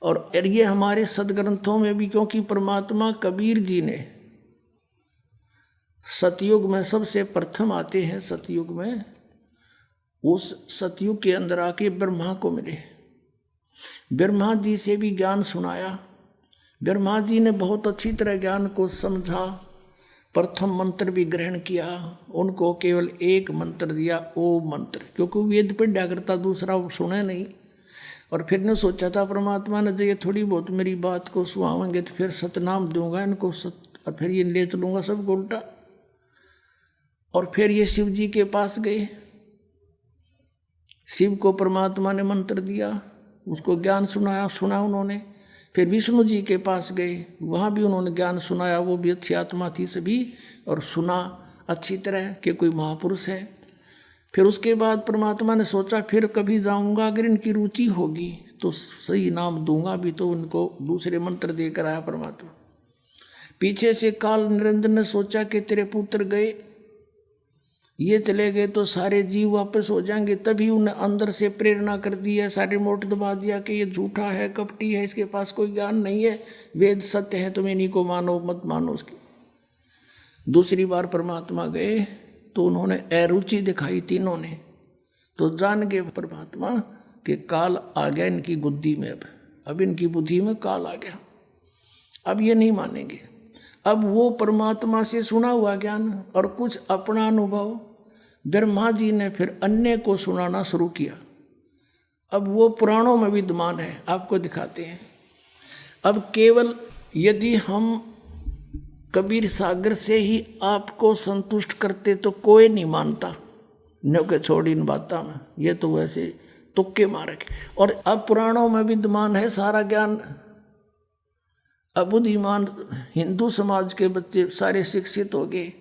और ये हमारे सदग्रंथों में भी, क्योंकि परमात्मा कबीर जी ने सतयुग में सबसे प्रथम आते हैं, सतयुग में, उस सतयुग के अंदर आके ब्रह्मा को मिले, ब्रह्मा जी से भी ज्ञान सुनाया। ब्रह्मा जी ने बहुत अच्छी तरह ज्ञान को समझा, प्रथम मंत्र भी ग्रहण किया, उनको केवल एक मंत्र दिया, ओम मंत्र, क्योंकि वेद पढ़ा करता, दूसरा सुने नहीं। और फिर ने सोचा था परमात्मा ने, जो ये थोड़ी बहुत मेरी बात को सुहावेंगे तो फिर सतनाम दूंगा इनको, और फिर ये ले चलूंगा सबको उल्टा। और फिर ये शिव जी के पास गए, शिव को परमात्मा ने मंत्र दिया, उसको ज्ञान सुना उन्होंने। फिर विष्णु जी के पास गए, वहाँ भी उन्होंने ज्ञान सुनाया, वो भी अच्छी आत्मा थी सभी, और सुना अच्छी तरह कि कोई महापुरुष है। फिर उसके बाद परमात्मा ने सोचा फिर कभी जाऊंगा, अगर इनकी रुचि होगी तो सही नाम दूंगा भी, तो उनको दूसरे मंत्र देकर आया परमात्मा। पीछे से काल निरंजन ने सोचा कि तेरे पुत्र गए, ये चले गए तो सारे जीव वापस हो जाएंगे, तभी उन्हें अंदर से प्रेरणा कर दी है, सारे रिमोट दबा दिया कि ये झूठा है, कपटी है, इसके पास कोई ज्ञान नहीं है, वेद सत्य है, तुम इन्हीं को मानो, मत मानो उसकी। दूसरी बार परमात्मा गए तो उन्होंने अरुचि दिखाई तीनों ने, तो जान गए परमात्मा कि काल आ गया इनकी बुद्धि में, अब इनकी बुद्धि में काल आ गया, अब ये नहीं मानेंगे। अब वो परमात्मा से सुना हुआ ज्ञान और कुछ अपना अनुभव ब्रह्मा जी ने फिर अन्य को सुनाना शुरू किया। अब वो पुराणों में विद्यमान है, आपको दिखाते हैं। अब केवल यदि हम कबीर सागर से ही आपको संतुष्ट करते तो कोई नहीं मानता, न के छोड़ इन बातों में, ये तो वैसे तुक्के मारे। और अब पुराणों में विद्यमान है सारा ज्ञान। अब बुद्धिमान हिंदू समाज के बच्चे सारे शिक्षित हो गए,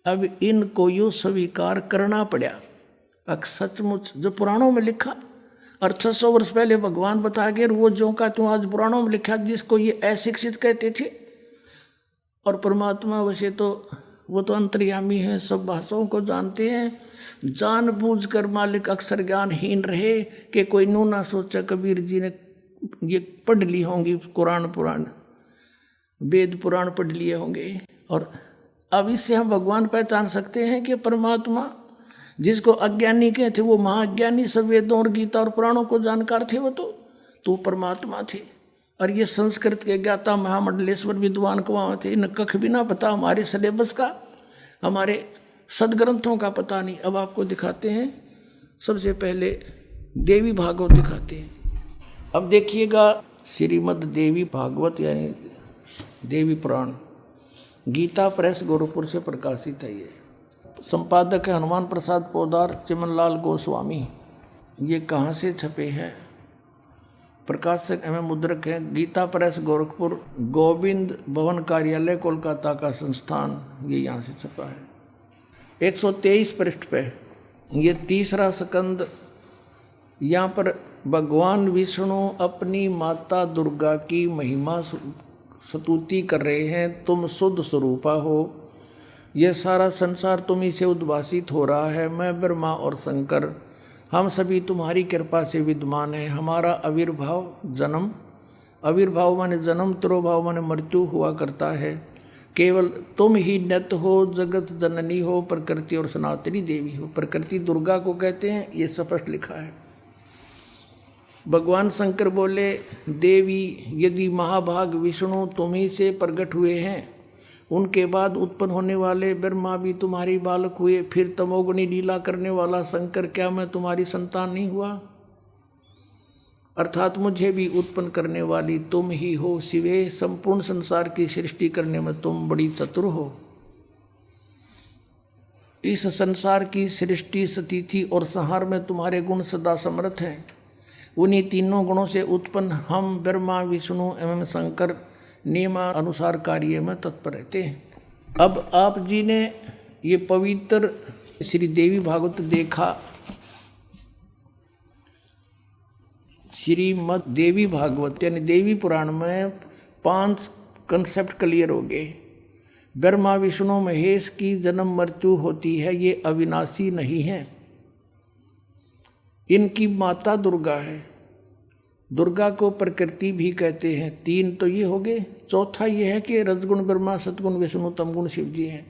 अब इनको यूँ स्वीकार करना पड़ा। अब सचमुच जो पुराणों में लिखा, और 600 वर्ष पहले भगवान बता गए, वो जो का तुम आज पुराणों में लिखा, जिसको ये अशिक्षित कहते थे। और परमात्मा वैसे तो वो तो अंतर्यामी है, सब भाषाओं को जानते हैं, जानबूझकर मालिक अक्सर ज्ञानहीन रहे कि कोई नू ना सोचा कबीर जी ने ये पढ़ ली होंगी, कुरान पुराण वेद पुराण पढ़ लिए होंगे। और अब इससे हम भगवान पहचान सकते हैं कि परमात्मा जिसको अज्ञानी कहते वो महाज्ञानी, सब वेदों और गीता और पुराणों को जानकार थे, वो तो परमात्मा थे। और ये संस्कृत के ज्ञाता महामंडलेश्वर विद्वान को वहाँ थे, इन्हें कख भी ना पता हमारे सिलेबस का, हमारे सदग्रंथों का पता नहीं। अब आपको दिखाते हैं, सबसे पहले देवी भागवत दिखाते हैं। अब देखिएगा, श्रीमद् देवी भागवत यानी देवी पुराण, गीता प्रेस गोरखपुर से प्रकाशित है। ये संपादक है हनुमान प्रसाद पोदार, चिमनलाल गोस्वामी। ये कहाँ से छपे हैं? प्रकाशक एवं मुद्रक हैं गीता प्रेस गोरखपुर, गोविंद भवन कार्यालय कोलकाता का संस्थान, ये यहाँ से छपा है। 123 पृष्ठ पे ये तीसरा स्कंद। यहाँ पर भगवान विष्णु अपनी माता दुर्गा की महिमा स्तुति कर रहे हैं। तुम शुद्ध स्वरूपा हो, यह सारा संसार तुम्ही से उद्भासित हो रहा है। मैं ब्रह्मा और शंकर हम सभी तुम्हारी कृपा से विद्यमान हैं। हमारा आविर्भाव जन्म, आविर्भाव माने जन्म, तिरोभाव माने मृत्यु हुआ करता है। केवल तुम ही नित्य हो, जगत जननी हो, प्रकृति और सनातनी देवी हो। प्रकृति दुर्गा को कहते हैं, ये स्पष्ट लिखा है। भगवान शंकर बोले, देवी यदि महाभाग विष्णु तुम्ही से प्रकट हुए हैं, उनके बाद उत्पन्न होने वाले ब्रह्मा भी तुम्हारी बालक हुए, फिर तमोगुणी लीला करने वाला शंकर क्या मैं तुम्हारी संतान नहीं हुआ? अर्थात मुझे भी उत्पन्न करने वाली तुम ही हो शिवे। संपूर्ण संसार की सृष्टि करने में तुम बड़ी चतुर हो। इस संसार की सृष्टि, स्थिति और संहार में तुम्हारे गुण सदा समर्थ हैं। उन्हीं तीनों गुणों से उत्पन्न हम ब्रह्मा विष्णु एवं शंकर नियमानुसार कार्य में तत्पर रहते हैं। अब आप जी ने ये पवित्र श्री देवी भागवत देखा, श्रीमद् देवी भागवत यानी देवी पुराण में 5 कंसेप्ट क्लियर हो गए। ब्रह्मा विष्णु महेश की जन्म मृत्यु होती है, ये अविनाशी नहीं है। इनकी माता दुर्गा है, दुर्गा को प्रकृति भी कहते हैं। 3 तो ये हो गए। चौथा ये है कि रजगुण ब्रह्मा, सतगुण विष्णु, तमगुण शिव जी हैं।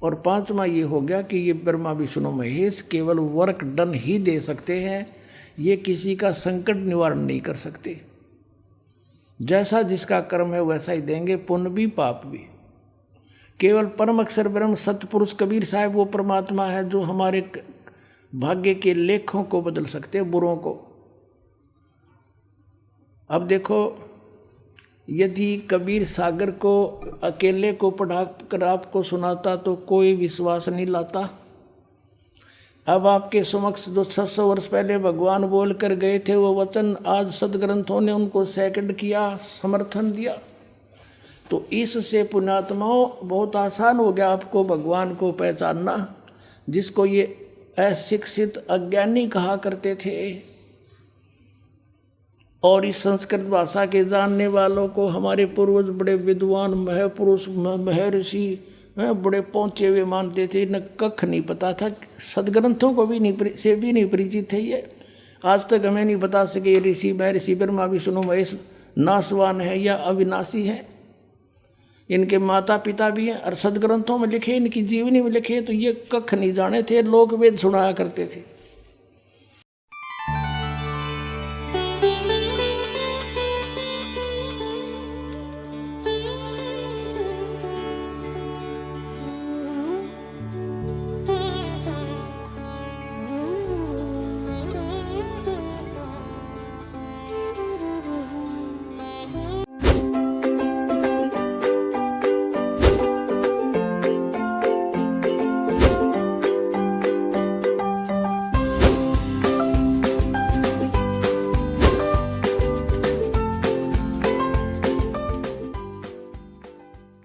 और 5वां ये हो गया कि ये ब्रह्मा विष्णु महेश केवल वर्क डन ही दे सकते हैं, ये किसी का संकट निवारण नहीं कर सकते। जैसा जिसका कर्म है वैसा ही देंगे, पुण्य भी पाप भी। केवल परम अक्षर ब्रह्म सतपुरुष कबीर साहब वो परमात्मा है जो हमारे भाग्य के लेखों को बदल सकते हैं, बुरों को। अब देखो, यदि कबीर सागर को अकेले को पढ़ा कर आपको सुनाता तो कोई विश्वास नहीं लाता। अब आपके समक्ष जो 600 वर्ष पहले भगवान बोल कर गए थे वो वचन, आज सदग्रंथों ने उनको सेकंड किया, समर्थन दिया। तो इससे पुण्यात्माओं बहुत आसान हो गया आपको भगवान को पहचानना, जिसको ये अशिक्षित अज्ञानी कहा करते थे। और इस संस्कृत भाषा के जानने वालों को हमारे पूर्वज बड़े विद्वान, महापुरुष, महर्षि, बड़े पहुँचे हुए मानते थे। न कख नहीं पता था, सदग्रंथों को भी नहीं परिचित थे ये। आज तक हमें नहीं बता सके ये ऋषि महर्षि ब्रह्मा विष्णु महेश नाशवान है या अविनाशी है। इनके माता पिता भी हैं और सदग्रंथों में लिखे, इनकी जीवनी में लिखे, तो ये कख नहीं जाने थे। लोक वेद सुनाया करते थे।